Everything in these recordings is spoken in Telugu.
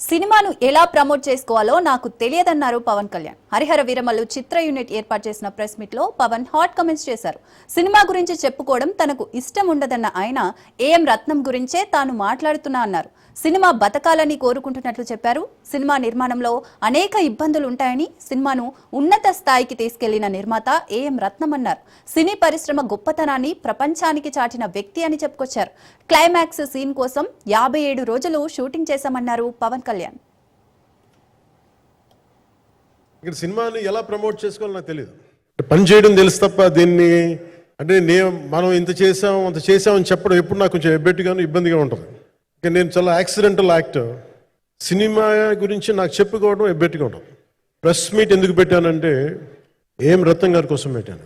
సినిమాను ఎలా ప్రమోట్ చేసుకోవాలో నాకు తెలియదన్నారు పవన్ కళ్యాణ్. హరిహర వీరమల్లు చిత్ర యూనిట్ ఏర్పాటు చేసిన ప్రెస్ మీట్ లో పవన్ హాట్ కామెంట్స్ చేశారు. సినిమా గురించి చెప్పుకోవడం తనకు ఇష్టం ఉండదన్న ఆయన ఏఎం రత్నం గురించే తాను మాట్లాడుతున్నా అన్నారు. సినిమా బతకాలని కోరుకుంటున్నట్లు చెప్పారు. సినిమా నిర్మాణంలో అనేక ఇబ్బందులు ఉంటాయని, సినిమాను ఉన్నత స్థాయికి తీసుకెళ్లిన నిర్మాత ఏఎం రత్నం అన్నారు. సినీ పరిశ్రమ గొప్పతనాన్ని ప్రపంచానికి చాటిన వ్యక్తి అని చెప్పుకొచ్చారు. క్లైమాక్స్ సీన్ కోసం 57 రోజులు షూటింగ్ చేశామన్నారు పవన్ కళ్యాణ్. ఇక్కడ సినిమాని ఎలా ప్రమోట్ చేసుకోవాలో నాకు తెలియదు. పని చేయడం తెలుసు తప్ప దీన్ని అంటే మనం ఇంత చేసాం అంత చేసామని చెప్పడం ఎప్పుడు నాకు కొంచెం ఎబ్బెట్టుగాను ఇబ్బందిగా ఉంటుంది. నేను చాలా యాక్సిడెంటల్ యాక్టర్. సినిమా గురించి నాకు చెప్పుకోవడం ఎబ్బెట్టుగా ఉంటుంది. ప్రెస్ మీట్ ఎందుకు పెట్టానంటే ఏం రత్నం గారి కోసం పెట్టాను.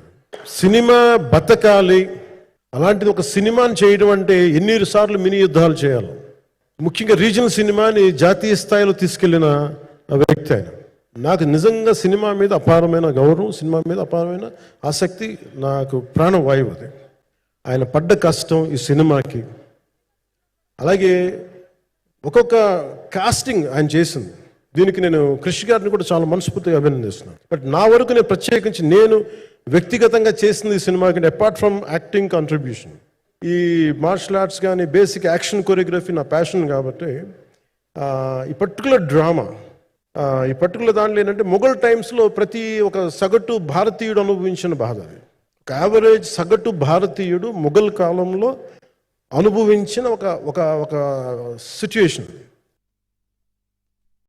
సినిమా బతకాలి, అలాంటిది ఒక సినిమాని చేయడం అంటే ఎన్నిసార్లు మినీ యుద్ధాలు చేయాలి. ముఖ్యంగా రీజనల్ సినిమాని జాతీయ స్థాయిలో తీసుకెళ్లిన వ్యక్తి ఆయన. నాకు నిజంగా సినిమా మీద అపారమైన గౌరవం, సినిమా మీద అపారమైన ఆసక్తి, నాకు ప్రాణవాయువు అది. ఆయన పడ్డ కష్టం ఈ సినిమాకి, అలాగే ఒక్కొక్క కాస్టింగ్ ఆయన చేసింది. దీనికి నేను కృషి గారిని కూడా చాలా మనస్ఫూర్తిగా అభినందిస్తున్నాను. బట్ నా వరకు నేను ప్రత్యేకించి నేను వ్యక్తిగతంగా చేసింది ఈ సినిమాకి అపార్ట్ ఫ్రమ్ యాక్టింగ్ కాంట్రిబ్యూషన్, ఈ మార్షల్ ఆర్ట్స్ కానీ బేసిక్ యాక్షన్ కొరియోగ్రఫీ నా ప్యాషన్ కాబట్టి ఈ పర్టికులర్ డ్రామా, ఈ పర్టికులర్ దాంట్లో ఏంటంటే మొఘల్ టైమ్స్లో ప్రతి ఒక సగటు భారతీయుడు అనుభవించిన బాధ అది. ఒక యావరేజ్ సగటు భారతీయుడు మొఘల్ కాలంలో అనుభవించిన ఒక ఒక ఒక సిచ్యుయేషన్.